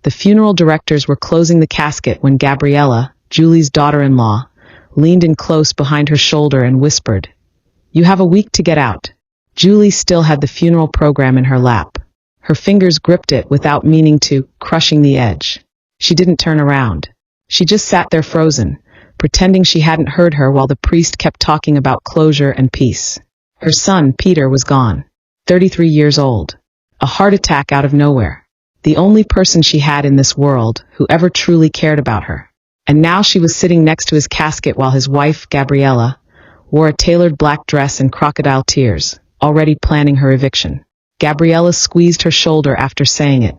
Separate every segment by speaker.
Speaker 1: The funeral directors were closing the casket when Gabriella, Julie's daughter-in-law, leaned in close behind her shoulder and whispered, "You have a week to get out." Julie still had the funeral program in her lap. Her fingers gripped it without meaning to, crushing the edge. She didn't turn around. She just sat there frozen, pretending she hadn't heard her while the priest kept talking about closure and peace. Her son, Peter, was gone. 33 years old. A heart attack out of nowhere. The only person she had in this world who ever truly cared about her. And now she was sitting next to his casket while his wife, Gabriella, wore a tailored black dress and crocodile tears, already planning her eviction. Gabriella squeezed her shoulder after saying it,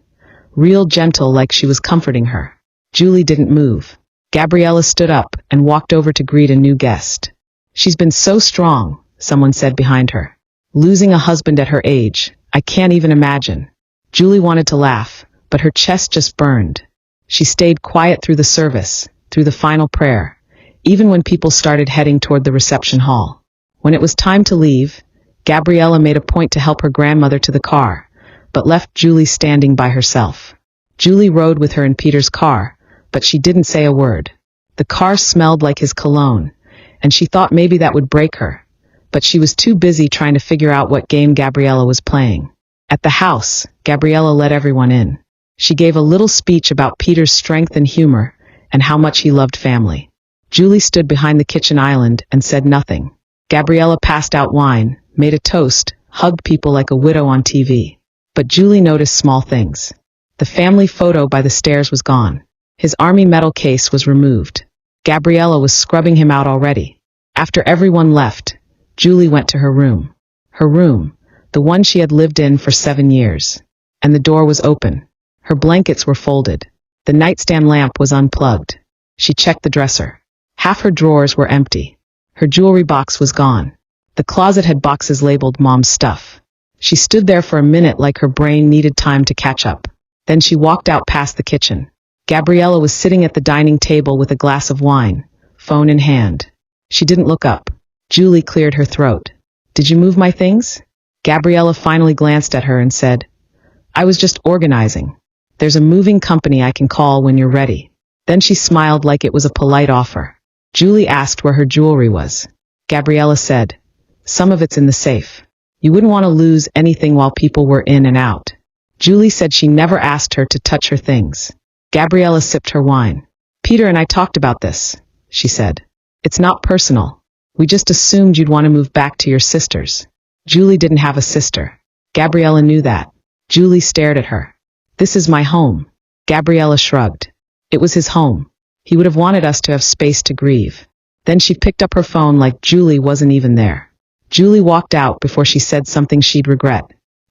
Speaker 1: real gentle like she was comforting her. Julie didn't move. Gabriella stood up and walked over to greet a new guest. "She's been so strong," someone said behind her. "Losing a husband at her age, I can't even imagine." Julie wanted to laugh, but her chest just burned. She stayed quiet through the service, through the final prayer, even when people started heading toward the reception hall. When it was time to leave, Gabriella made a point to help her grandmother to the car, but left Julie standing by herself. Julie rode with her in Peter's car, but she didn't say a word. The car smelled like his cologne, and she thought maybe that would break her, but she was too busy trying to figure out what game Gabriella was playing. At the house, Gabriella let everyone in. She gave a little speech about Peter's strength and humor, and how much he loved family. Julie stood behind the kitchen island and said nothing. Gabriella passed out wine, made a toast, hugged people like a widow on TV. But Julie noticed small things. The family photo by the stairs was gone. His army medal case was removed. Gabriella was scrubbing him out already. After everyone left, Julie went to her room. Her room, the one she had lived in for 7 years. And the door was open. Her blankets were folded. The nightstand lamp was unplugged. She checked the dresser. Half her drawers were empty. Her jewelry box was gone. The closet had boxes labeled Mom's stuff. She stood there for a minute like her brain needed time to catch up. Then she walked out past the kitchen. Gabriella was sitting at the dining table with a glass of wine, phone in hand. She didn't look up. Julie cleared her throat. "Did you move my things?" Gabriella finally glanced at her and said, "I was just organizing. There's a moving company I can call when you're ready." Then she smiled like it was a polite offer. Julie asked where her jewelry was. Gabriella said, "Some of it's in the safe. You wouldn't want to lose anything while people were in and out." Julie said she never asked her to touch her things. Gabriella sipped her wine. "Peter and I talked about this," she said. "It's not personal. We just assumed you'd want to move back to your sisters." Julie didn't have a sister. Gabriella knew that. Julie stared at her. "This is my home." Gabriella shrugged. It was his home. He would have wanted us to have space to grieve. Then she picked up her phone like Julie wasn't even there. Julie walked out before she said something she'd regret.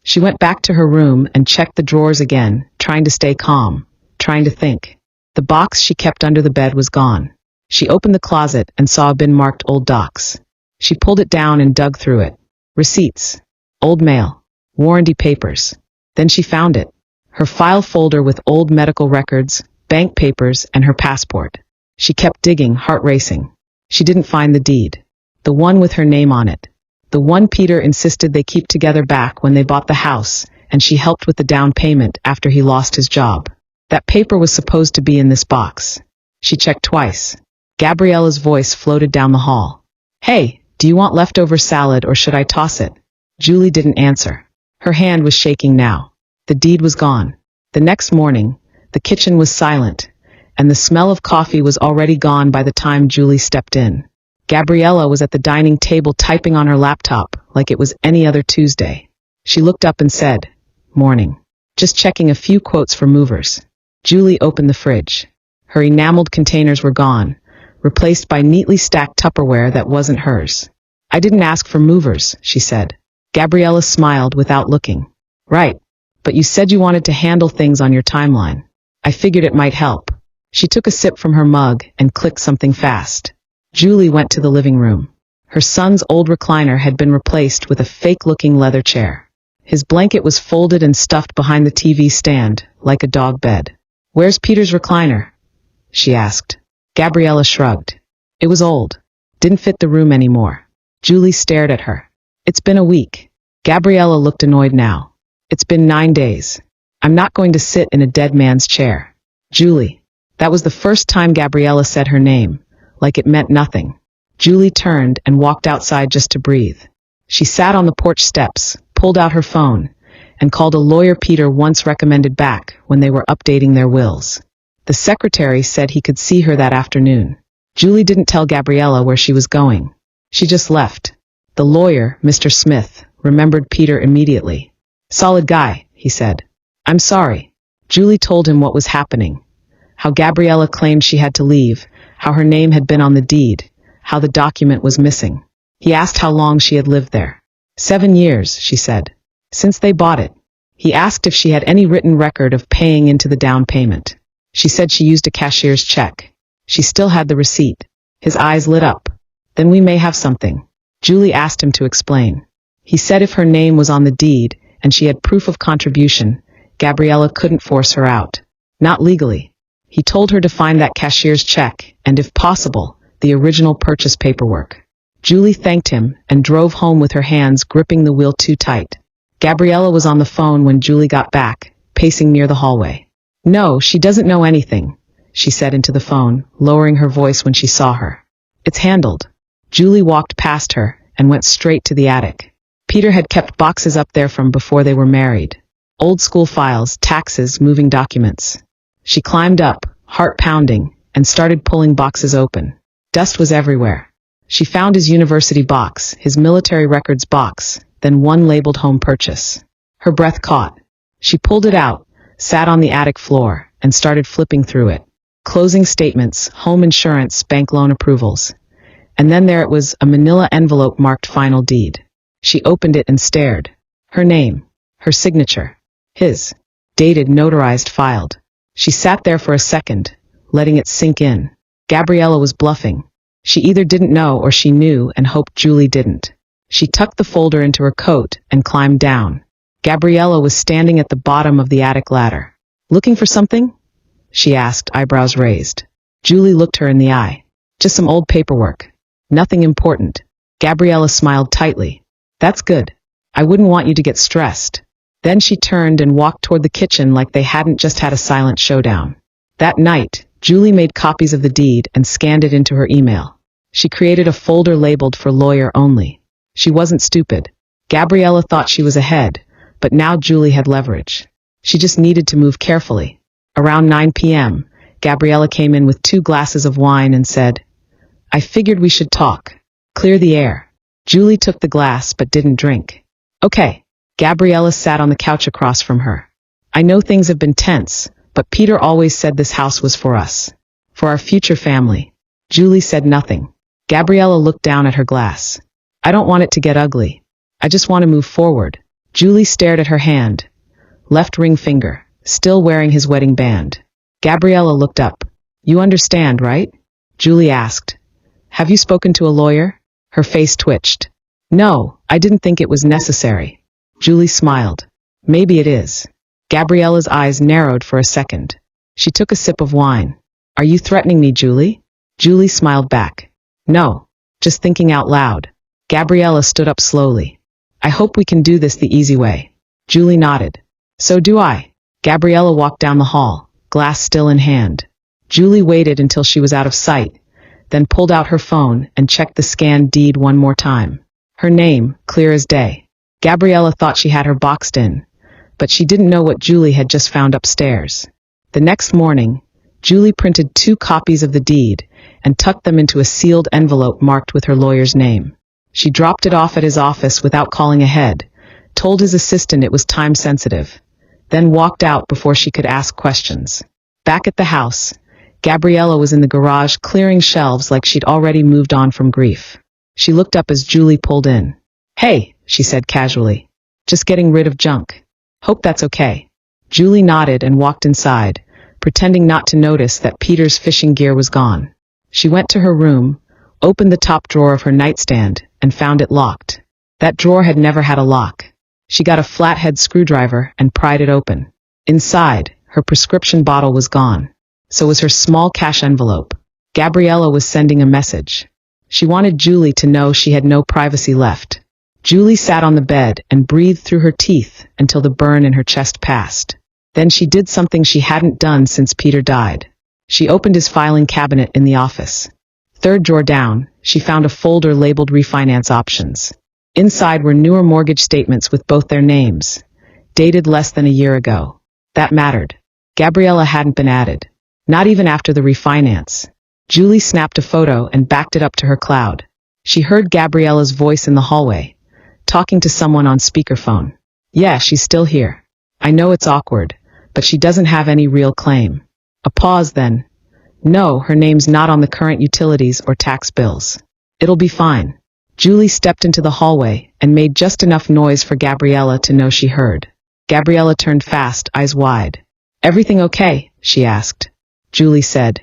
Speaker 1: She went back to her room and checked the drawers again, trying to stay calm, trying to think. The box she kept under the bed was gone. She opened the closet and saw a bin marked Old Docs. She pulled it down and dug through it. Receipts, old mail, warranty papers. Then she found it. Her file folder with old medical records, bank papers, and her passport. She kept digging, heart racing. She didn't find the deed. The one with her name on it. The one Peter insisted they keep together back when they bought the house, and she helped with the down payment after he lost his job. That paper was supposed to be in this box. She checked twice. Gabriella's voice floated down the hall. "Hey, do you want leftover salad or should I toss it?" Julie didn't answer. Her hand was shaking now. The deed was gone. The next morning, the kitchen was silent, and the smell of coffee was already gone by the time Julie stepped in. Gabriella was at the dining table typing on her laptop like it was any other Tuesday. She looked up and said, "Morning. Just checking a few quotes for movers." Julie opened the fridge. Her enameled containers were gone, replaced by neatly stacked Tupperware that wasn't hers. "I didn't ask for movers," she said. Gabriella smiled without looking. "Right. But you said you wanted to handle things on your timeline. I figured it might help." She took a sip from her mug and clicked something fast. Julie went to the living room. Her son's old recliner had been replaced with a fake-looking leather chair. His blanket was folded and stuffed behind the TV stand, like a dog bed. "Where's Peter's recliner?" she asked. Gabriella shrugged. It was old. Didn't fit the room anymore. Julie stared at her. "It's been a week." Gabriella looked annoyed now. "It's been 9 days. I'm not going to sit in a dead man's chair. Julie. That was the first time Gabriella said her name, like it meant nothing. Julie turned and walked outside just to breathe. She sat on the porch steps, pulled out her phone, and called a lawyer Peter once recommended back when they were updating their wills. The secretary said he could see her that afternoon. Julie didn't tell Gabriella where she was going. She just left. The lawyer, Mr. Smith, remembered Peter immediately. Solid guy, he said. I'm sorry. Julie told him what was happening. How Gabriella claimed she had to leave, how her name had been on the deed, how the document was missing. He asked how long she had lived there. 7 years, she said. Since they bought it. He asked if she had any written record of paying into the down payment. She said she used a cashier's check. She still had the receipt. His eyes lit up. Then we may have something. Julie asked him to explain. He said if her name was on the deed and she had proof of contribution, Gabriella couldn't force her out. Not legally. He told her to find that cashier's check and, if possible, the original purchase paperwork. Julie thanked him and drove home with her hands gripping the wheel too tight. Gabriella was on the phone when Julie got back, pacing near the hallway. No, she doesn't know anything, she said into the phone, lowering her voice when she saw her. It's handled. Julie walked past her and went straight to the attic. Peter had kept boxes up there from before they were married. Old school files, taxes, moving documents. She climbed up, heart pounding, and started pulling boxes open. Dust was everywhere. She found his university box, his military records box, then one labeled home purchase. Her breath caught. She pulled it out, sat on the attic floor, and started flipping through it. Closing statements, home insurance, bank loan approvals. And then there it was, a manila envelope marked final deed. She opened it and stared. Her name. Her signature. His. Dated, notarized, filed. She sat there for a second, letting it sink in. Gabriella was bluffing. She either didn't know or she knew and hoped Julie didn't. She tucked the folder into her coat and climbed down. Gabriella was standing at the bottom of the attic ladder. Looking for something? She asked, eyebrows raised. Julie looked her in the eye. Just some old paperwork. Nothing important. Gabriella smiled tightly. That's good. I wouldn't want you to get stressed. Then she turned and walked toward the kitchen like they hadn't just had a silent showdown. That night, Julie made copies of the deed and scanned it into her email. She created a folder labeled for lawyer only. She wasn't stupid. Gabriella thought she was ahead, but now Julie had leverage. She just needed to move carefully. Around 9 p.m., Gabriella came in with 2 glasses of wine and said, I figured we should talk. Clear the air. Julie took the glass but didn't drink. Okay. Gabriella sat on the couch across from her. I know things have been tense, but Peter always said this house was for us. For our future family. Julie said nothing. Gabriella looked down at her glass. I don't want it to get ugly. I just want to move forward. Julie stared at her hand. Left ring finger, still wearing his wedding band. Gabriella looked up. You understand, right? Julie asked. Have you spoken to a lawyer? Her face twitched. No, I didn't think it was necessary. Julie smiled. Maybe it is. Gabriella's eyes narrowed for a second. She took a sip of wine. Are you threatening me, Julie? Julie smiled back. No, just thinking out loud. Gabriella stood up slowly. I hope we can do this the easy way. Julie nodded. So do I. Gabriella walked down the hall, glass still in hand. Julie waited until she was out of sight, then pulled out her phone and checked the scanned deed one more time. Her name, clear as day. Gabriella thought she had her boxed in, but she didn't know what Julie had just found upstairs. The next morning, Julie printed 2 copies of the deed and tucked them into a sealed envelope marked with her lawyer's name. She dropped it off at his office without calling ahead, told his assistant it was time sensitive, then walked out before she could ask questions. Back at the house, Gabriella was in the garage clearing shelves like she'd already moved on from grief. She looked up as Julie pulled in. Hey, she said casually. Just getting rid of junk. Hope that's okay. Julie nodded and walked inside, pretending not to notice that Peter's fishing gear was gone. She went to her room, opened the top drawer of her nightstand, and found it locked. That drawer had never had a lock. She got a flathead screwdriver and pried it open. Inside, her prescription bottle was gone. So was her small cash envelope. Gabriella was sending a message. She wanted Julie to know she had no privacy left. Julie sat on the bed and breathed through her teeth until the burn in her chest passed. Then she did something she hadn't done since Peter died. She opened his filing cabinet in the office. Third drawer down, she found a folder labeled refinance options. Inside were newer mortgage statements with both their names, dated less than a year ago. That mattered. Gabriella hadn't been added. Not even after the refinance. Julie snapped a photo and backed it up to her cloud. She heard Gabriella's voice in the hallway, talking to someone on speakerphone. Yeah, she's still here. I know it's awkward, but she doesn't have any real claim. A pause then. No, her name's not on the current utilities or tax bills. It'll be fine. Julie stepped into the hallway and made just enough noise for Gabriella to know she heard. Gabriella turned fast, eyes wide. Everything okay? She asked. Julie said,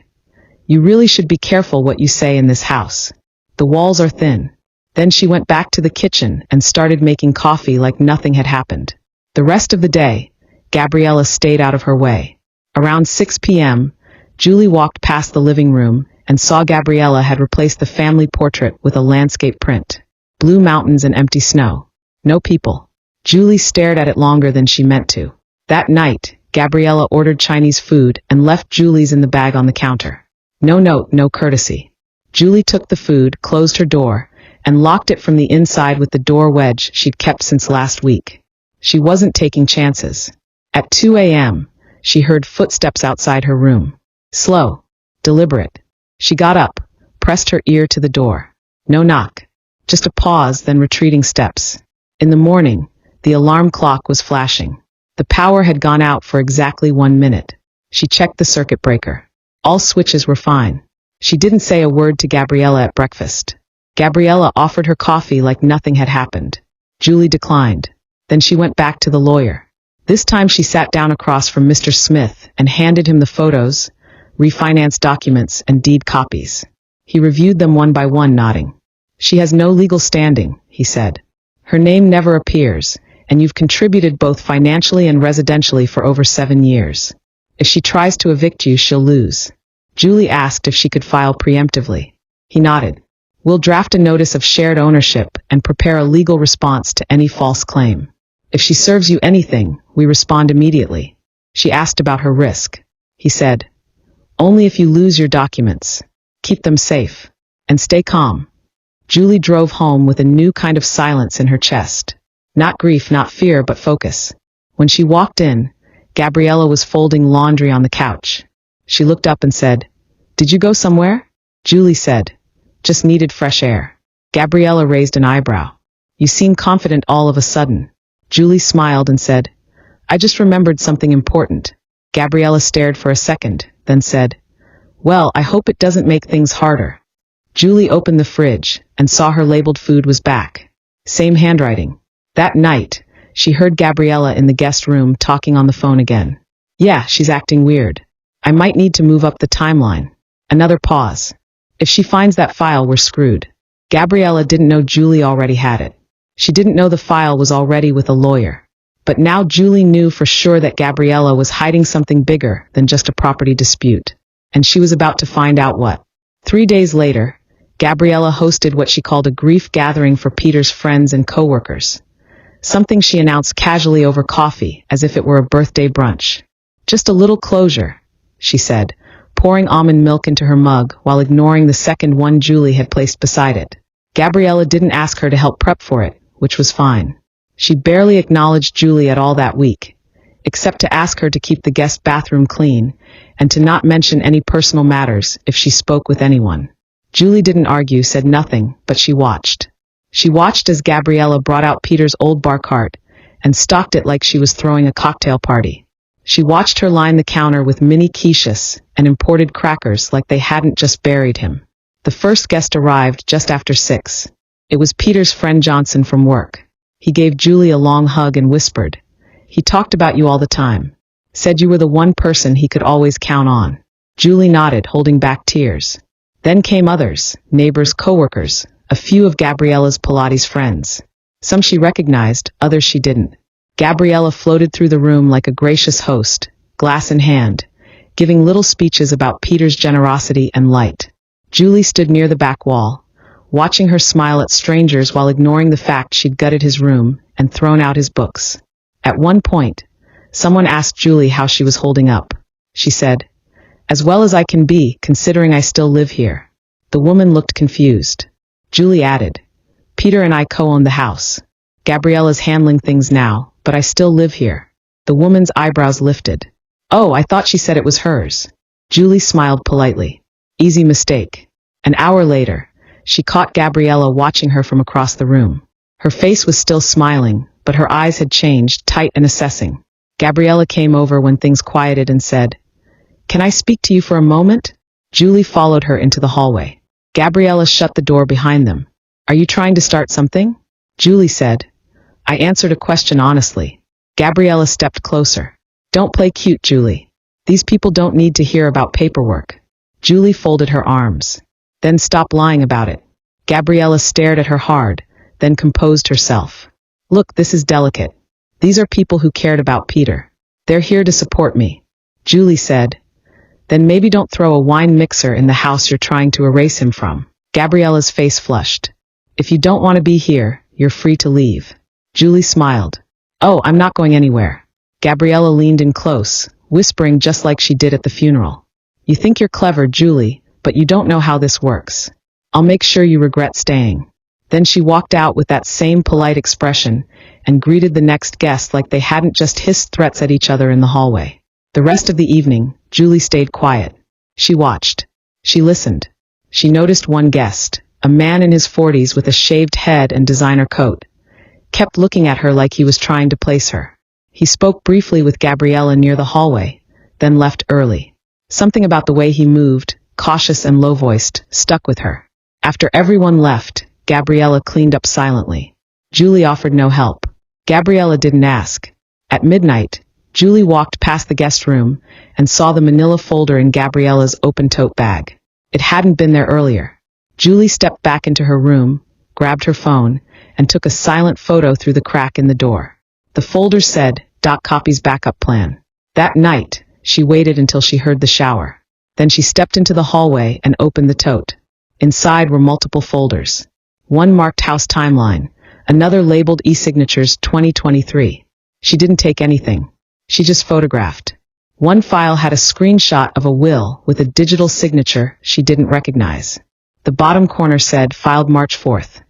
Speaker 1: You really should be careful what you say in this house. The walls are thin. Then she went back to the kitchen and started making coffee like nothing had happened. The rest of the day, Gabriella stayed out of her way. Around 6 p.m., Julie walked past the living room and saw Gabriella had replaced the family portrait with a landscape print. Blue mountains and empty snow. No people. Julie stared at it longer than she meant to. That night, Gabriella ordered Chinese food and left Julie's in the bag on the counter. No note, no courtesy. Julie took the food, closed her door, and locked it from the inside with the door wedge she'd kept since last week. She wasn't taking chances. At 2 a.m., she heard footsteps outside her room. Slow, deliberate. She got up, pressed her ear to the door. No knock. Just a pause, then retreating steps. In the morning, the alarm clock was flashing. The power had gone out for exactly 1 minute. She checked the circuit breaker. All switches were fine. She didn't say a word to Gabriella at breakfast. Gabriella offered her coffee like nothing had happened. Julie declined. Then she went back to the lawyer. This time she sat down across from Mr. Smith and handed him the photos, refinance documents, and deed copies. He reviewed them one by one, nodding. She has no legal standing, he said. Her name never appears, and you've contributed both financially and residentially for over 7 years. If she tries to evict you, she'll lose. Julie asked if she could file preemptively. He nodded. We'll draft a notice of shared ownership and prepare a legal response to any false claim. If she serves you anything, we respond immediately. She asked about her risk. He said, Only if you lose your documents. Keep them safe. And stay calm. Julie drove home with a new kind of silence in her chest. Not grief, not fear, but focus. When she walked in, Gabriella was folding laundry on the couch. She looked up and said, Did you go somewhere? Julie said, Just needed fresh air. Gabriella raised an eyebrow. You seem confident all of a sudden. Julie smiled and said, I just remembered something important. Gabriella stared for a second, then said, Well, I hope it doesn't make things harder. Julie opened the fridge and saw her labeled food was back. Same handwriting. That night, she heard Gabriella in the guest room talking on the phone again. Yeah, she's acting weird. I might need to move up the timeline. Another pause. If she finds that file, we're screwed. Gabriella didn't know Julie already had it. She didn't know the file was already with a lawyer. But now Julie knew for sure that Gabriella was hiding something bigger than just a property dispute. And she was about to find out what. 3 days later, Gabriella hosted what she called a grief gathering for Peter's friends and coworkers. Something she announced casually over coffee, as if it were a birthday brunch. Just a little closure, she said, pouring almond milk into her mug while ignoring the second one Julie had placed beside it. Gabriella didn't ask her to help prep for it, which was fine. She barely acknowledged Julie at all that week, except to ask her to keep the guest bathroom clean and to not mention any personal matters if she spoke with anyone. Julie didn't argue, said nothing, but she watched. She watched as Gabriella brought out Peter's old bar cart and stocked it like she was throwing a cocktail party. She watched her line the counter with mini quiches and imported crackers like they hadn't just buried him. The first guest arrived just after 6. It was Peter's friend Johnson from work. He gave Julie a long hug and whispered, He talked about you all the time. Said you were the one person he could always count on. Julie nodded, holding back tears. Then came others, neighbors, coworkers, a few of Gabriella's Pilates friends. Some she recognized, others she didn't. Gabriella floated through the room like a gracious host, glass in hand, giving little speeches about Peter's generosity and light. Julie stood near the back wall, watching her smile at strangers while ignoring the fact she'd gutted his room and thrown out his books. At one point, Someone asked Julie how she was holding up. She said, "As well as I can be, considering I still live here." The woman looked confused. Julie added, "Peter and I co-own the house. Gabriella's handling things now, but I still live here." The woman's eyebrows lifted. "Oh, I thought she said it was hers." Julie smiled politely. "Easy mistake." An hour later, she caught Gabriella watching her from across the room. Her face was still smiling, but her eyes had changed, tight and assessing. Gabriella came over when things quieted and said, "Can I speak to you for a moment?" Julie followed her into the hallway. Gabriella shut the door behind them. "Are you trying to start something?" Julie said. "I answered a question honestly." Gabriella stepped closer. "Don't play cute, Julie. These people don't need to hear about paperwork." Julie folded her arms. "Then stop lying about it." Gabriella stared at her hard, then composed herself. "Look, this is delicate. These are people who cared about Peter. They're here to support me." Julie said, "Then maybe don't throw a wine mixer in the house you're trying to erase him from." Gabriella's face flushed. "If you don't want to be here, you're free to leave." Julie smiled. "Oh, I'm not going anywhere." Gabriella leaned in close, whispering just like she did at the funeral. "You think you're clever, Julie, but you don't know how this works. I'll make sure you regret staying." Then she walked out with that same polite expression and greeted the next guest like they hadn't just hissed threats at each other in the hallway. The rest of the evening, Julie stayed quiet. She watched. She listened. She noticed one guest, a man in his 40s with a shaved head and designer coat, kept looking at her like he was trying to place her. He spoke briefly with Gabriella near the hallway, then left early. Something about the way he moved, cautious and low-voiced, stuck with her. After everyone left, Gabriella cleaned up silently. Julie offered no help. Gabriella didn't ask. At midnight, Julie walked past the guest room and saw the manila folder in Gabriella's open tote bag. It hadn't been there earlier. Julie stepped back into her room, grabbed her phone, and took a silent photo through the crack in the door. The folder said, "Copy's backup plan." That night, she waited until she heard the shower. Then she stepped into the hallway and opened the tote. Inside were multiple folders. One marked House Timeline, another labeled E-Signatures 2023. She didn't take anything. She just photographed. One file had a screenshot of a will with a digital signature she didn't recognize. The bottom corner said, "Filed March 4th.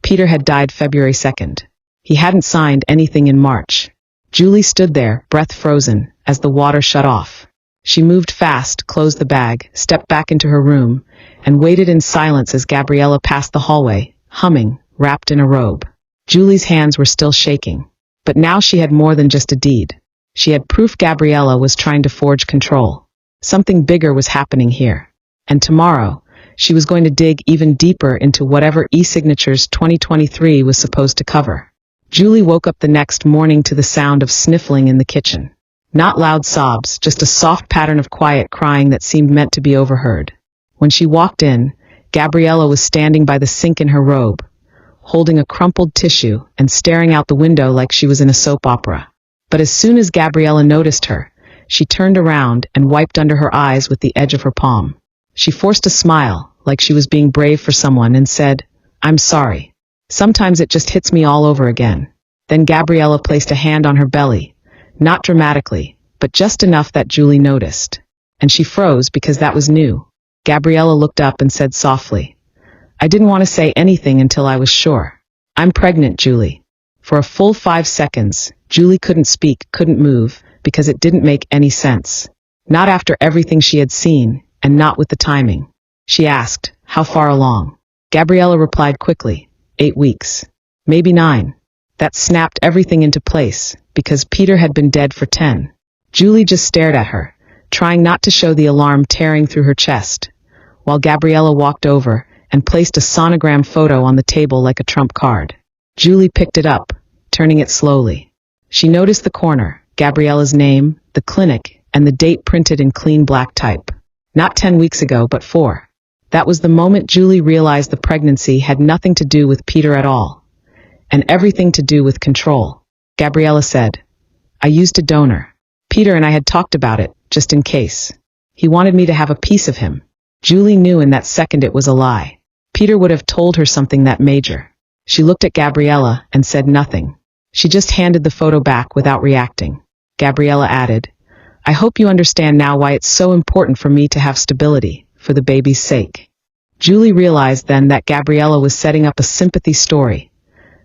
Speaker 1: Peter had died February 2nd. He hadn't signed anything in March." Julie stood there, breath frozen, as the water shut off. She moved fast, closed the bag, stepped back into her room, and waited in silence as Gabriella passed the hallway, humming, wrapped in a robe. Julie's hands were still shaking. But now she had more than just a deed. She had proof Gabriella was trying to forge control. Something bigger was happening here. And tomorrow, she was going to dig even deeper into whatever E-Signatures 2023 was supposed to cover. Julie woke up the next morning to the sound of sniffling in the kitchen. Not loud sobs, just a soft pattern of quiet crying that seemed meant to be overheard. When she walked in, Gabriella was standing by the sink in her robe, holding a crumpled tissue and staring out the window like she was in a soap opera. But as soon as Gabriella noticed her, she turned around and wiped under her eyes with the edge of her palm. She forced a smile, like she was being brave for someone, and said, "I'm sorry. Sometimes it just hits me all over again." Then Gabriella placed a hand on her belly, not dramatically, but just enough that Julie noticed. And she froze because that was new. Gabriella looked up and said softly, "I didn't want to say anything until I was sure. I'm pregnant, Julie." For a full 5 seconds, Julie couldn't speak, couldn't move, because it didn't make any sense. Not after everything she had seen, and not with the timing. She asked, "How far along?" Gabriella replied quickly, 8 weeks. Maybe 9. That snapped everything into place, because Peter had been dead for 10. Julie just stared at her, trying not to show the alarm tearing through her chest, while Gabriella walked over and placed a sonogram photo on the table like a trump card. Julie picked it up, turning it slowly. She noticed the corner, Gabriella's name, the clinic, and the date printed in clean black type. Not 10 weeks ago, but 4. That was the moment Julie realized the pregnancy had nothing to do with Peter at all, and everything to do with control. Gabriella said, "I used a donor. Peter and I had talked about it, just in case. He wanted me to have a piece of him." Julie knew in that second it was a lie. Peter would have told her something that major. She looked at Gabriella and said nothing. She just handed the photo back without reacting. Gabriella added. I hope you understand now why it's so important for me to have stability, for the baby's sake. Julie realized then that Gabriella was setting up a sympathy story,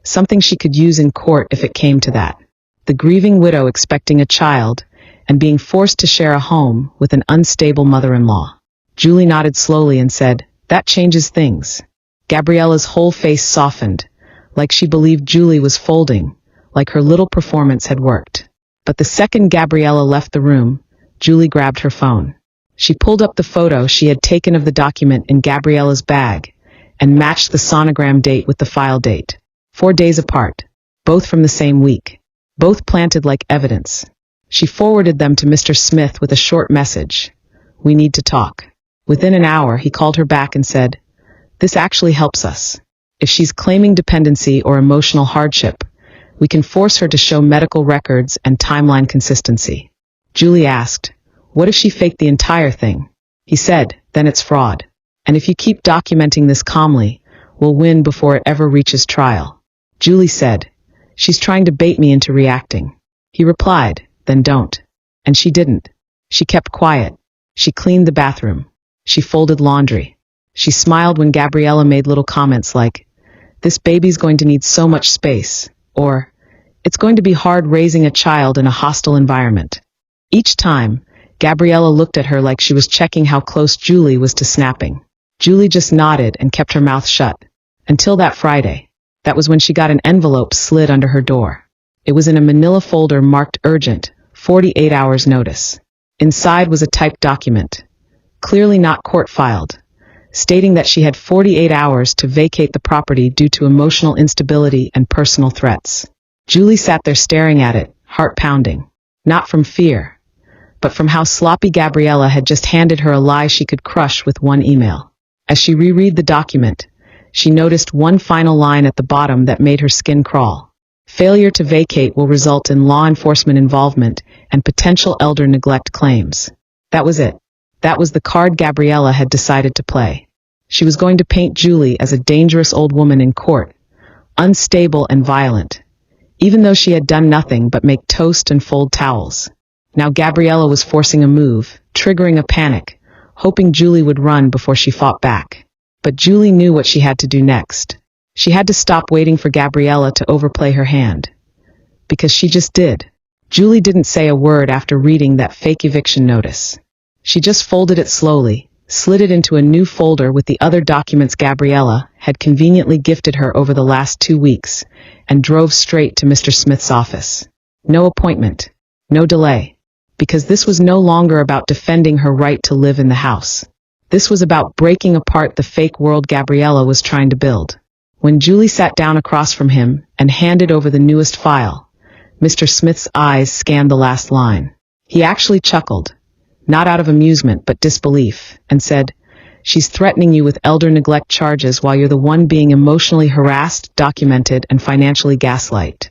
Speaker 1: something she could use in court if it came to that. The grieving widow expecting a child, and being forced to share a home with an unstable mother-in-law. Julie nodded slowly and said, That changes things. Gabriella's whole face softened, like she believed Julie was folding, like her little performance had worked. But the second Gabriella left the room, Julie grabbed her phone. She pulled up the photo she had taken of the document in Gabriella's bag and matched the sonogram date with the file date. 4 days apart, both from the same week, both planted like evidence. She forwarded them to Mr. Smith with a short message. We need to talk. Within an hour, he called her back and said, This actually helps us. If she's claiming dependency or emotional hardship, we can force her to show medical records and timeline consistency. Julie asked, What if she faked the entire thing? He said, Then it's fraud. And if you keep documenting this calmly, we'll win before it ever reaches trial. Julie said, She's trying to bait me into reacting. He replied, Then don't. And she didn't. She kept quiet. She cleaned the bathroom. She folded laundry. She smiled when Gabriella made little comments like, This baby's going to need so much space, or, It's going to be hard raising a child in a hostile environment. Each time, Gabriella looked at her like she was checking how close Julie was to snapping. Julie just nodded and kept her mouth shut. Until that Friday. That was when she got an envelope slid under her door. It was in a manila folder marked urgent, 48 hours notice. Inside was a typed document, clearly not court-filed, stating that she had 48 hours to vacate the property due to emotional instability and personal threats. Julie sat there staring at it, heart pounding. Not from fear, but from how sloppy Gabriella had just handed her a lie she could crush with one email. As she reread the document, she noticed one final line at the bottom that made her skin crawl. Failure to vacate will result in law enforcement involvement and potential elder neglect claims. That was it. That was the card Gabriella had decided to play. She was going to paint Julie as a dangerous old woman in court, unstable and violent, even though she had done nothing but make toast and fold towels. Now Gabriella was forcing a move, triggering a panic, hoping Julie would run before she fought back. But Julie knew what she had to do next. She had to stop waiting for Gabriella to overplay her hand. Because she just did. Julie didn't say a word after reading that fake eviction notice. She just folded it slowly, slid it into a new folder with the other documents Gabriella had conveniently gifted her over the last 2 weeks, and drove straight to Mr. Smith's office. No appointment. No delay. Because this was no longer about defending her right to live in the house. This was about breaking apart the fake world Gabriella was trying to build. When Julie sat down across from him and handed over the newest file, Mr. Smith's eyes scanned the last line. He actually chuckled, not out of amusement but disbelief, and said, She's threatening you with elder neglect charges while you're the one being emotionally harassed, documented, and financially gaslighted.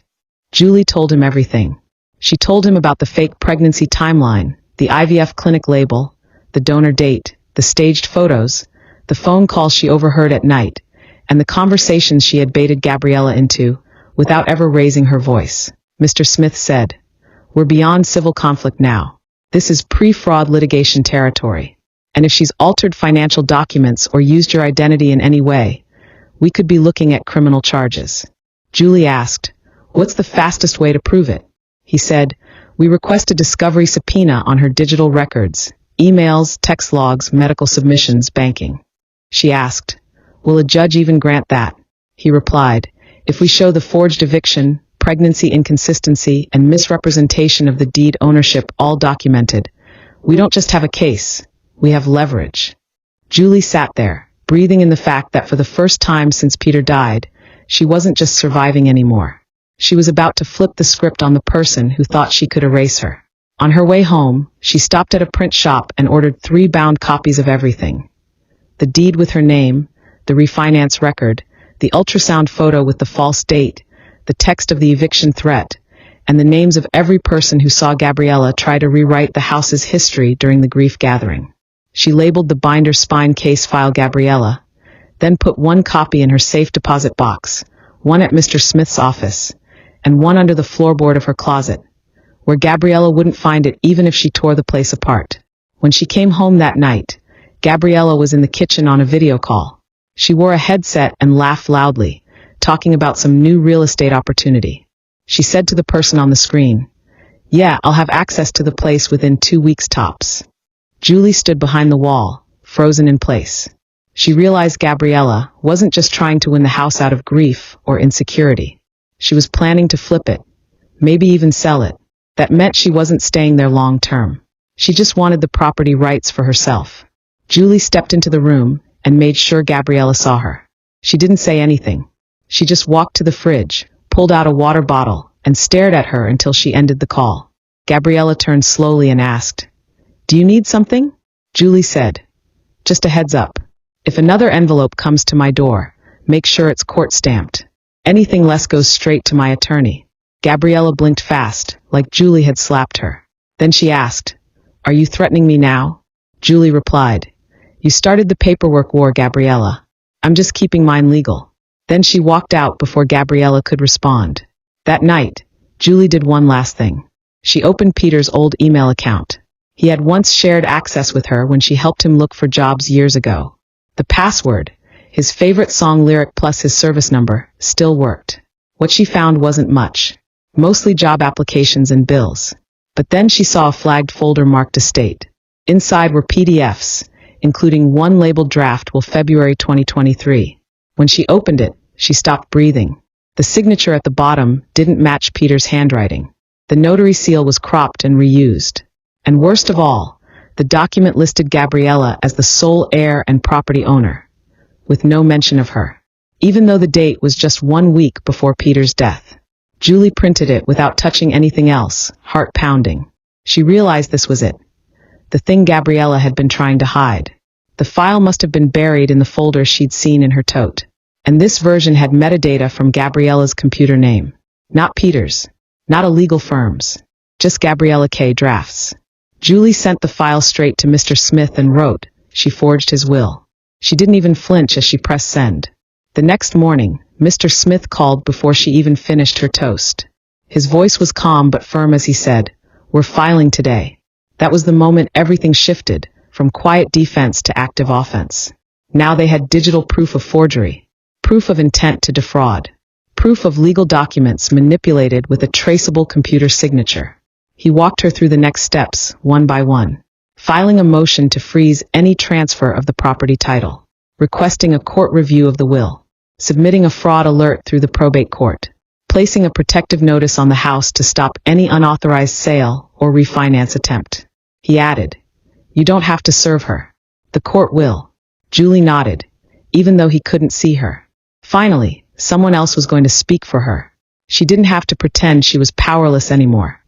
Speaker 1: Julie told him everything. She told him about the fake pregnancy timeline, the IVF clinic label, the donor date, the staged photos, the phone calls she overheard at night, and the conversations she had baited Gabriella into, without ever raising her voice. Mr. Smith said, We're beyond civil conflict now. This is pre-fraud litigation territory. And if she's altered financial documents or used your identity in any way, we could be looking at criminal charges. Julie asked, What's the fastest way to prove it? He said, We request a discovery subpoena on her digital records, emails, text logs, medical submissions, banking. She asked, Will a judge even grant that? He replied, If we show the forged eviction, pregnancy inconsistency, and misrepresentation of the deed ownership all documented, we don't just have a case, we have leverage. Julie sat there, breathing in the fact that for the first time since Peter died, she wasn't just surviving anymore. She was about to flip the script on the person who thought she could erase her. On her way home, she stopped at a print shop and ordered 3 bound copies of everything. The deed with her name, the refinance record, the ultrasound photo with the false date, the text of the eviction threat, and the names of every person who saw Gabriella try to rewrite the house's history during the grief gathering. She labeled the binder spine case file Gabriella, then put 1 copy in her safe deposit box, 1 at Mr. Smith's office, and 1 under the floorboard of her closet, where Gabriella wouldn't find it even if she tore the place apart. When she came home that night, Gabriella was in the kitchen on a video call. She wore a headset and laughed loudly, talking about some new real estate opportunity. She said to the person on the screen, "Yeah, I'll have access to the place within 2 weeks tops." Julie stood behind the wall, frozen in place. She realized Gabriella wasn't just trying to win the house out of grief or insecurity. She was planning to flip it, maybe even sell it. That meant she wasn't staying there long term. She just wanted the property rights for herself. Julie stepped into the room and made sure Gabriella saw her. She didn't say anything. She just walked to the fridge, pulled out a water bottle, and stared at her until she ended the call. Gabriella turned slowly and asked, "Do you need something?" Julie said, "Just a heads up. If another envelope comes to my door, make sure it's court-stamped. Anything less goes straight to my attorney." Gabriella blinked fast, like Julie had slapped her. Then she asked, "Are you threatening me now?" Julie replied, "You started the paperwork war, Gabriella. I'm just keeping mine legal." Then she walked out before Gabriella could respond. That night, Julie did one last thing. She opened Peter's old email account. He had once shared access with her when she helped him look for jobs years ago. The password, his favorite song lyric plus his service number, still worked. What she found wasn't much. Mostly job applications and bills. But then she saw a flagged folder marked estate. Inside were PDFs, including one labeled draft till February 2023. When she opened it, she stopped breathing. The signature at the bottom didn't match Peter's handwriting. The notary seal was cropped and reused. And worst of all, the document listed Gabriella as the sole heir and property owner, with no mention of her, even though the date was just 1 week before Peter's death. Julie printed it without touching anything else, heart pounding. She realized this was it. The thing Gabriella had been trying to hide. The file must have been buried in the folder she'd seen in her tote. And this version had metadata from Gabriella's computer name. Not Peter's. Not a legal firm's. Just Gabriella K. drafts. Julie sent the file straight to Mr. Smith and wrote, she forged his will. She didn't even flinch as she pressed send. The next morning, Mr. Smith called before she even finished her toast. His voice was calm but firm as he said, "We're filing today." That was the moment everything shifted, from quiet defense to active offense. Now they had digital proof of forgery, proof of intent to defraud, proof of legal documents manipulated with a traceable computer signature. He walked her through the next steps, one by one. Filing a motion to freeze any transfer of the property title, requesting a court review of the will, submitting a fraud alert through the probate court, placing a protective notice on the house to stop any unauthorized sale or refinance attempt. He added, "You don't have to serve her. The court will." Julie nodded, even though he couldn't see her. Finally, someone else was going to speak for her. She didn't have to pretend she was powerless anymore.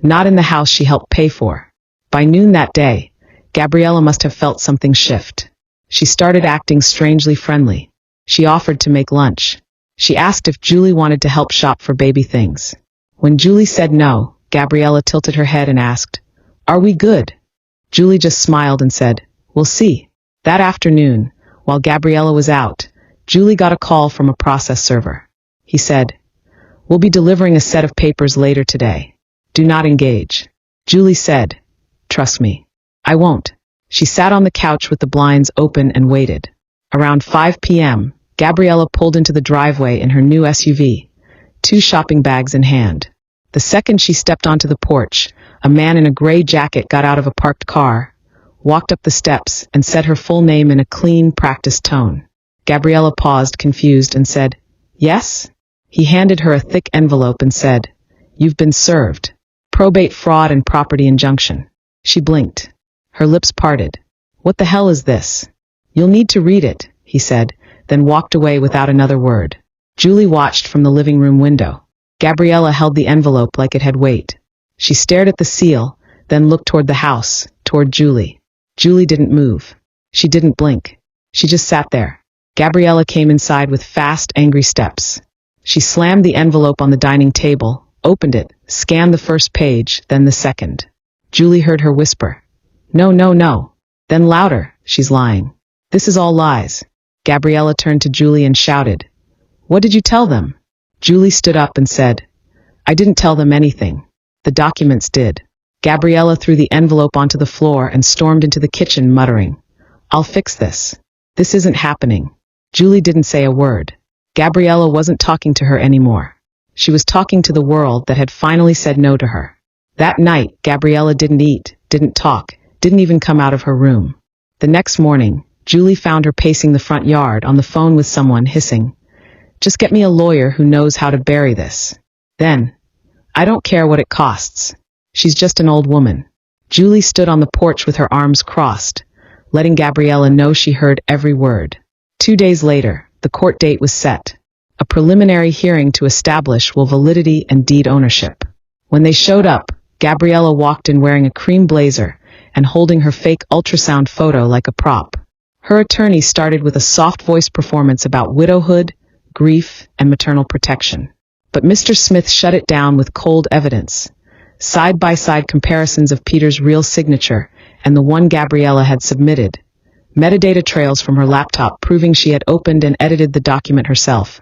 Speaker 1: Not in the house she helped pay for. By noon that day, Gabriella must have felt something shift. She started acting strangely friendly. She offered to make lunch. She asked if Julie wanted to help shop for baby things. When Julie said no, Gabriella tilted her head and asked, "Are we good?" Julie just smiled and said, "We'll see." That afternoon, while Gabriella was out, Julie got a call from a process server. He said, "We'll be delivering a set of papers later today. Do not engage." Julie said, "Trust me. I won't." She sat on the couch with the blinds open and waited. Around 5 p.m., Gabriella pulled into the driveway in her new SUV, 2 shopping bags in hand. The second she stepped onto the porch, a man in a gray jacket got out of a parked car, walked up the steps, and said her full name in a clean, practiced tone. Gabriella paused, confused, and said, "Yes?" He handed her a thick envelope and said, "You've been served. Probate fraud and property injunction." She blinked. Her lips parted. "What the hell is this?" "You'll need to read it," he said, then walked away without another word. Julie watched from the living room window. Gabriella held the envelope like it had weight. She stared at the seal, then looked toward the house, toward Julie. Julie didn't move. She didn't blink. She just sat there. Gabriella came inside with fast, angry steps. She slammed the envelope on the dining table, opened it, scanned the first page, then the second. Julie heard her whisper, "No, no, no." Then louder, "She's lying. This is all lies." Gabriella turned to Julie and shouted, "What did you tell them?" Julie stood up and said, "I didn't tell them anything. The documents did. Gabriella threw the envelope onto the floor and stormed into the kitchen, muttering, "I'll fix this. This isn't happening." Julie didn't say a word. Gabriella wasn't talking to her anymore. She was talking to the world that had finally said no to her. That night, Gabriella didn't eat, didn't talk, didn't even come out of her room. The next morning, Julie found her pacing the front yard on the phone with someone, hissing, "Just get me a lawyer who knows how to bury this. Then, I don't care what it costs. She's just an old woman." Julie stood on the porch with her arms crossed, letting Gabriella know she heard every word. 2 days later, the court date was set. A preliminary hearing to establish will validity and deed ownership. When they showed up, Gabriella walked in wearing a cream blazer and holding her fake ultrasound photo like a prop. Her attorney started with a soft voice performance about widowhood, grief, and maternal protection. But Mr. Smith shut it down with cold evidence. Side-by-side comparisons of Peter's real signature and the one Gabriella had submitted. Metadata trails from her laptop proving she had opened and edited the document herself,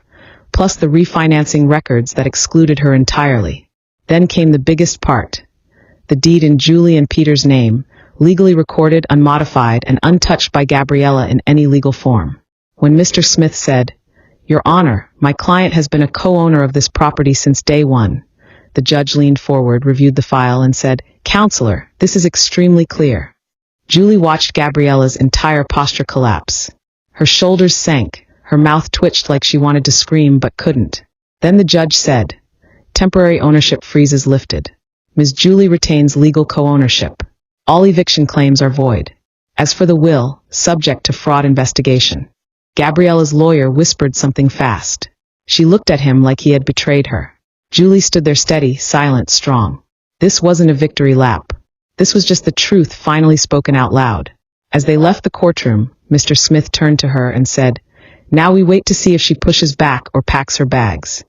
Speaker 1: plus the refinancing records that excluded her entirely. Then came the biggest part. The deed in Julie and Peter's name, legally recorded, unmodified, and untouched by Gabriella in any legal form. When Mr. Smith said, "Your Honor, my client has been a co-owner of this property since day one," the judge leaned forward, reviewed the file, and said, "Counselor, this is extremely clear." Julie watched Gabriella's entire posture collapse. Her shoulders sank, her mouth twitched like she wanted to scream but couldn't. Then the judge said, "Temporary ownership freeze is lifted. Ms. Julie retains legal co-ownership. All eviction claims are void. As for the will, subject to fraud investigation." Gabriella's lawyer whispered something fast. She looked at him like he had betrayed her. Julie stood there steady, silent, strong. This wasn't a victory lap. This was just the truth finally spoken out loud. As they left the courtroom, Mr. Smith turned to her and said, "Now we wait to see if she pushes back or packs her bags."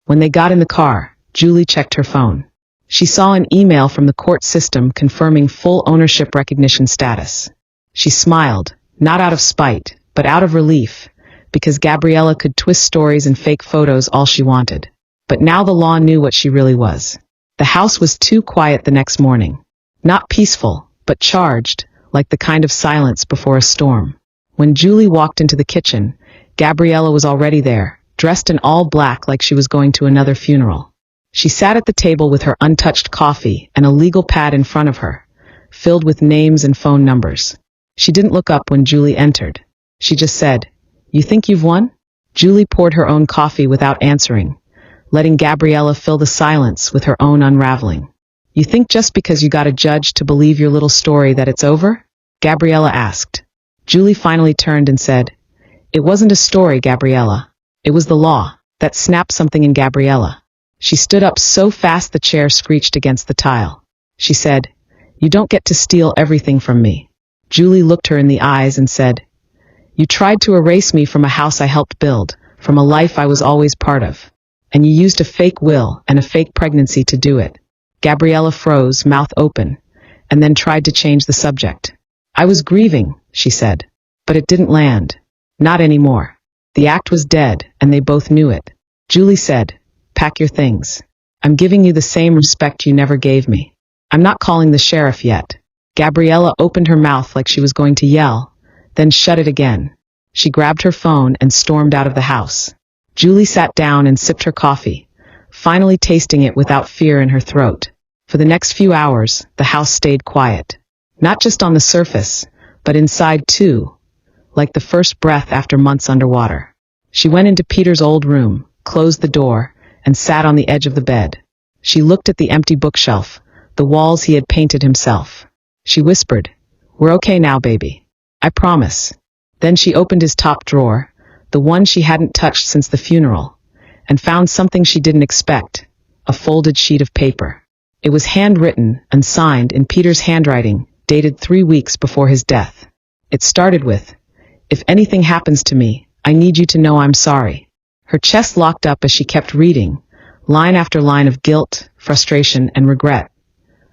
Speaker 1: When they got in the car, Julie checked her phone. She saw an email from the court system confirming full ownership recognition status. She smiled, not out of spite, but out of relief, because Gabriella could twist stories and fake photos all she wanted. But now the law knew what she really was. The house was too quiet the next morning. Not peaceful, but charged, like the kind of silence before a storm. When Julie walked into the kitchen, Gabriella was already there, dressed in all black like she was going to another funeral. She sat at the table with her untouched coffee and a legal pad in front of her, filled with names and phone numbers. She didn't look up when Julie entered. She just said, "You think you've won?" Julie poured her own coffee without answering, letting Gabriella fill the silence with her own unraveling. "You think just because you got a judge to believe your little story that it's over?" Gabriella asked. Julie finally turned and said, "It wasn't a story, Gabriella. It was the law." That snapped something in Gabriella. She stood up so fast the chair screeched against the tile. She said, "You don't get to steal everything from me." Julie looked her in the eyes and said, "You tried to erase me from a house I helped build, from a life I was always part of. And you used a fake will and a fake pregnancy to do it." Gabriella froze, mouth open, and then tried to change the subject. "I was grieving," she said, "but it didn't land. Not anymore. The act was dead, and they both knew it." Julie said, "Pack your things. I'm giving you the same respect you never gave me. I'm not calling the sheriff yet." Gabriella opened her mouth like she was going to yell, then shut it again. She grabbed her phone and stormed out of the house. Julie sat down and sipped her coffee, finally tasting it without fear in her throat. For the next few hours, the house stayed quiet. Not just on the surface, but inside too, like the first breath after months underwater. She went into Peter's old room, closed the door, and sat on the edge of the bed. She looked at the empty bookshelf, the walls he had painted himself. She whispered, "We're okay now, baby. I promise." Then she opened his top drawer, the one she hadn't touched since the funeral, and found something she didn't expect, a folded sheet of paper. It was handwritten and signed in Peter's handwriting, dated 3 weeks before his death. It started with, "If anything happens to me, I need you to know I'm sorry." Her chest locked up as she kept reading, line after line of guilt, frustration, and regret.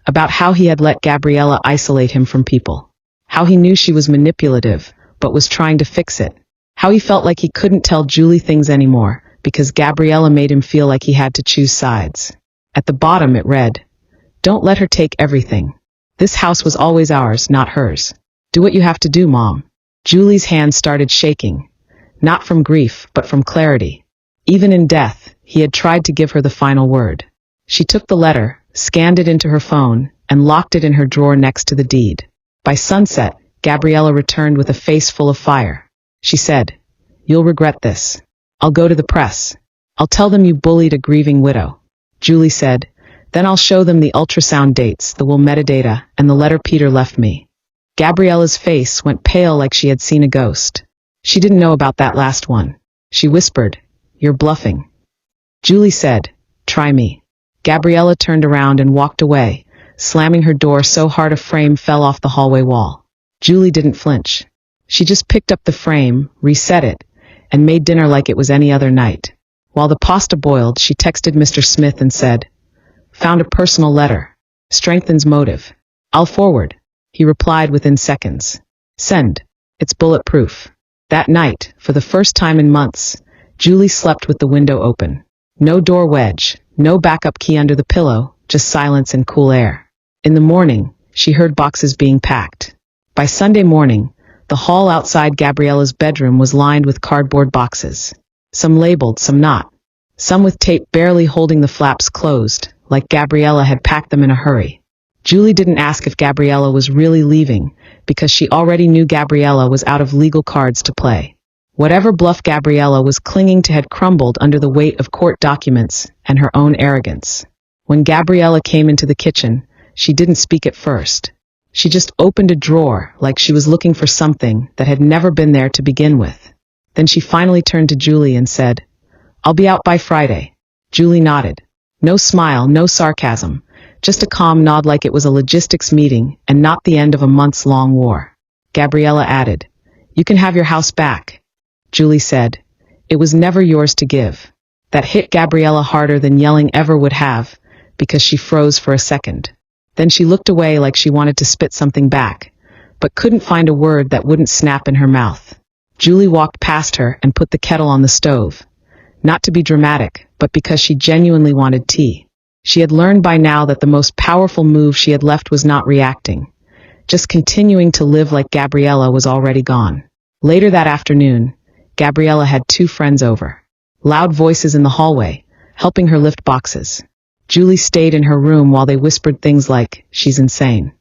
Speaker 1: About how he had let Gabriella isolate him from people. How he knew she was manipulative, but was trying to fix it. How he felt like he couldn't tell Julie things anymore, because Gabriella made him feel like he had to choose sides. At the bottom it read, Don't let her take everything. This house was always ours, not hers. Do what you have to do, Mom. Julie's hand started shaking. Not from grief, but from clarity. Even in death, he had tried to give her the final word. She took the letter, scanned it into her phone, and locked it in her drawer next to the deed. By sunset, Gabriella returned with a face full of fire. She said, "You'll regret this. I'll go to the press. I'll tell them you bullied a grieving widow." Julie said, "Then I'll show them the ultrasound dates, the will metadata, and the letter Peter left me." Gabriella's face went pale like she had seen a ghost. She didn't know about that last one. She whispered, "You're bluffing." Julie said, "Try me." Gabriella turned around and walked away, slamming her door so hard a frame fell off the hallway wall. Julie didn't flinch. She just picked up the frame, reset it, and made dinner like it was any other night. While the pasta boiled, she texted Mr. Smith and said, "Found a personal letter. Strengthens motive. I'll forward." He replied within seconds. "Send. It's bulletproof." That night, for the first time in months, Julie slept with the window open. No door wedge, no backup key under the pillow, just silence and cool air. In the morning, she heard boxes being packed. By Sunday morning, the hall outside Gabriella's bedroom was lined with cardboard boxes. Some labeled, some not. Some with tape barely holding the flaps closed, like Gabriella had packed them in a hurry. Julie didn't ask if Gabriella was really leaving, because she already knew Gabriella was out of legal cards to play. Whatever bluff Gabriella was clinging to had crumbled under the weight of court documents and her own arrogance. When Gabriella came into the kitchen, she didn't speak at first. She just opened a drawer like she was looking for something that had never been there to begin with. Then she finally turned to Julie and said, "I'll be out by Friday." Julie nodded. No smile, no sarcasm, just a calm nod like it was a logistics meeting and not the end of a months-long war. Gabriella added, "You can have your house back." Julie said, "It was never yours to give." That hit Gabriella harder than yelling ever would have, because she froze for a second. Then she looked away like she wanted to spit something back, but couldn't find a word that wouldn't snap in her mouth. Julie walked past her and put the kettle on the stove. Not to be dramatic, but because she genuinely wanted tea. She had learned by now that the most powerful move she had left was not reacting, just continuing to live like Gabriella was already gone. Later that afternoon, Gabriella had 2 friends over. Loud voices in the hallway, helping her lift boxes. Julie stayed in her room while they whispered things like, "She's insane."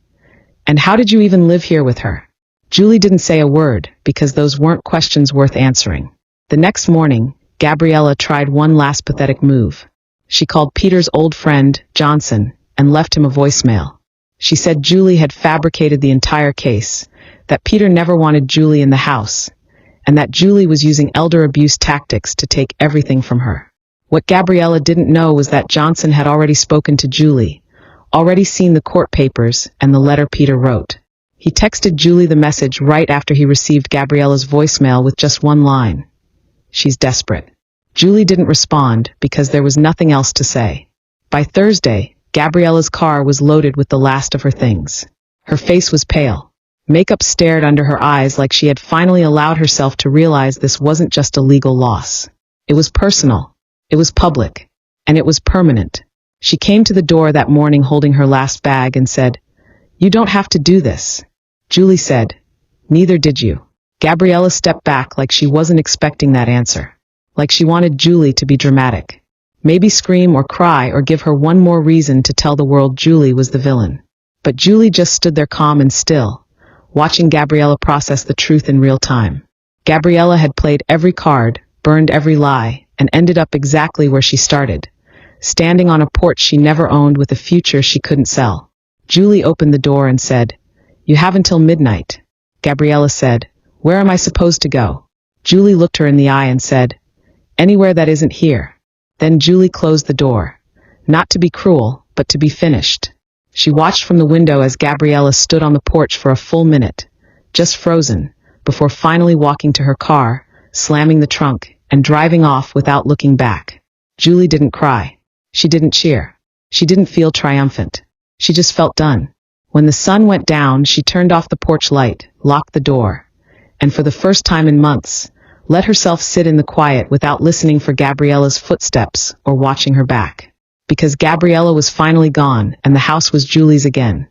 Speaker 1: "And how did you even live here with her?" Julie didn't say a word, because those weren't questions worth answering. The next morning, Gabriella tried one last pathetic move. She called Peter's old friend, Johnson, and left him a voicemail. She said Julie had fabricated the entire case, that Peter never wanted Julie in the house, and that Julie was using elder abuse tactics to take everything from her. What Gabriella didn't know was that Johnson had already spoken to Julie, already seen the court papers and the letter Peter wrote. He texted Julie the message right after he received Gabriella's voicemail with just one line. "She's desperate." Julie didn't respond because there was nothing else to say. By Thursday, Gabriella's car was loaded with the last of her things. Her face was pale. Makeup stared under her eyes like she had finally allowed herself to realize this wasn't just a legal loss. It was personal. It was public. And it was permanent. She came to the door that morning holding her last bag and said, "You don't have to do this." Julie said, "Neither did you." Gabriella stepped back like she wasn't expecting that answer. Like she wanted Julie to be dramatic. Maybe scream or cry or give her one more reason to tell the world Julie was the villain. But Julie just stood there calm and still, watching Gabriella process the truth in real time. Gabriella had played every card, burned every lie, and ended up exactly where she started, standing on a porch she never owned with a future she couldn't sell. Julie opened the door and said, "You have until midnight." Gabriella said, "Where am I supposed to go?" Julie looked her in the eye and said, "Anywhere that isn't here." Then Julie closed the door, not to be cruel, but to be finished. She watched from the window as Gabriella stood on the porch for a full minute, just frozen, before finally walking to her car, slamming the trunk, and driving off without looking back. Julie didn't cry. She didn't cheer. She didn't feel triumphant. She just felt done. When the sun went down, she turned off the porch light, locked the door, and for the first time in months, let herself sit in the quiet without listening for Gabriella's footsteps or watching her back. Because Gabriella was finally gone and the house was Julie's again,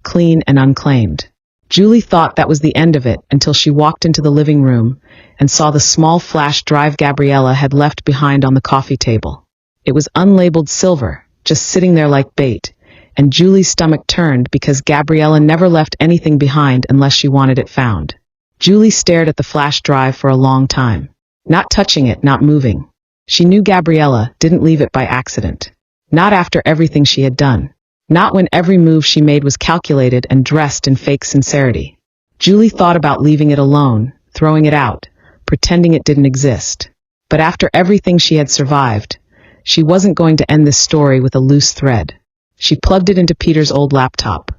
Speaker 1: clean and unclaimed. Julie thought that was the end of it until she walked into the living room and saw the small flash drive Gabriella had left behind on the coffee table. It was unlabeled silver, just sitting there like bait, and Julie's stomach turned because Gabriella never left anything behind unless she wanted it found. Julie stared at the flash drive for a long time, not touching it, not moving. She knew Gabriella didn't leave it by accident. Not after everything she had done. Not when every move she made was calculated and dressed in fake sincerity. Julie thought about leaving it alone, throwing it out, pretending it didn't exist. But after everything she had survived, she wasn't going to end this story with a loose thread. She plugged it into Peter's old laptop.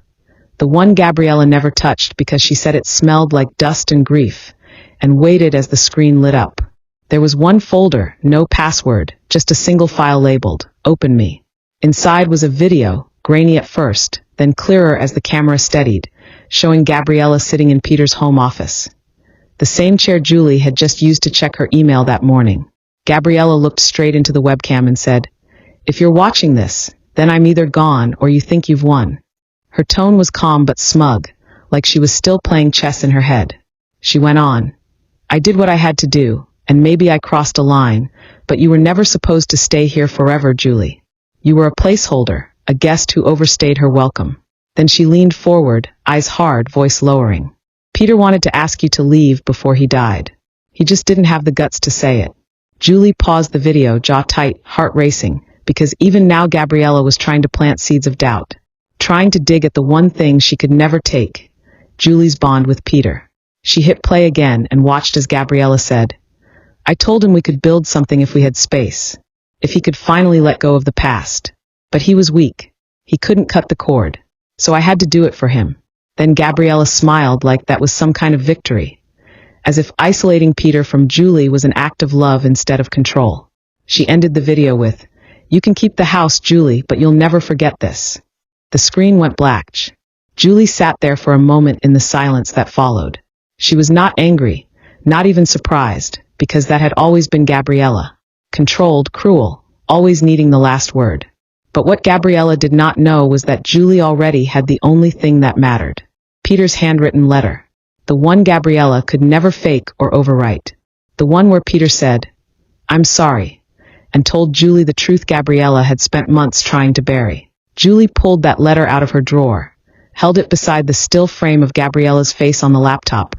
Speaker 1: The one Gabriella never touched because she said it smelled like dust and grief, and waited as the screen lit up. There was one folder, no password, just a single file labeled, Open Me. Inside was a video, grainy at first, then clearer as the camera steadied, showing Gabriella sitting in Peter's home office. The same chair Julie had just used to check her email that morning. Gabriella looked straight into the webcam and said, "If you're watching this, then I'm either gone or you think you've won." Her tone was calm but smug, like she was still playing chess in her head. She went on, "I did what I had to do, and maybe I crossed a line, but you were never supposed to stay here forever, Julie. You were a placeholder, a guest who overstayed her welcome." Then she leaned forward, eyes hard, voice lowering. "Peter wanted to ask you to leave before he died. He just didn't have the guts to say it." Julie paused the video, jaw tight, heart racing, because even now Gabriella was trying to plant seeds of doubt, trying to dig at the one thing she could never take, Julie's bond with Peter. She hit play again and watched as Gabriella said, "I told him we could build something if we had space, if he could finally let go of the past. But he was weak. He couldn't cut the cord. So I had to do it for him." Then Gabriella smiled like that was some kind of victory, as if isolating Peter from Julie was an act of love instead of control. She ended the video with, "You can keep the house, Julie, but you'll never forget this." The screen went black. Julie sat there for a moment in the silence that followed. She was not angry, not even surprised, because that had always been Gabriella. Controlled, cruel, always needing the last word. But what Gabriella did not know was that Julie already had the only thing that mattered. Peter's handwritten letter. The one Gabriella could never fake or overwrite. The one where Peter said, "I'm sorry," and told Julie the truth Gabriella had spent months trying to bury. Julie pulled that letter out of her drawer, held it beside the still frame of Gabriella's face on the laptop,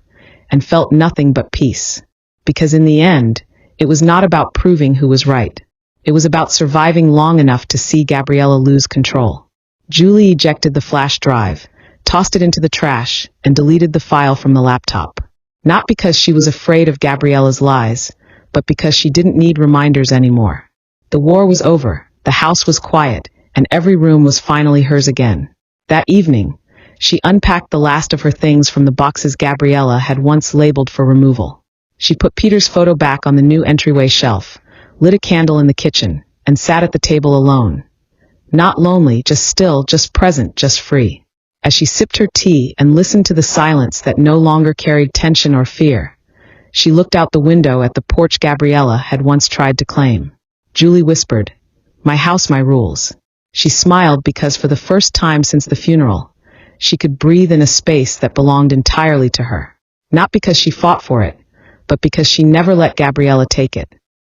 Speaker 1: and felt nothing but peace. Because in the end, it was not about proving who was right. It was about surviving long enough to see Gabriella lose control. Julie ejected the flash drive, tossed it into the trash, and deleted the file from the laptop. Not because she was afraid of Gabriella's lies, but because she didn't need reminders anymore. The war was over, the house was quiet, and every room was finally hers again. That evening, she unpacked the last of her things from the boxes Gabriella had once labeled for removal. She put Peter's photo back on the new entryway shelf, lit a candle in the kitchen, and sat at the table alone. Not lonely, just still, just present, just free. As she sipped her tea and listened to the silence that no longer carried tension or fear, she looked out the window at the porch Gabriella had once tried to claim. Julie whispered, "My house, my rules." She smiled because for the first time since the funeral, she could breathe in a space that belonged entirely to her. Not because she fought for it, but because she never let Gabriella take it.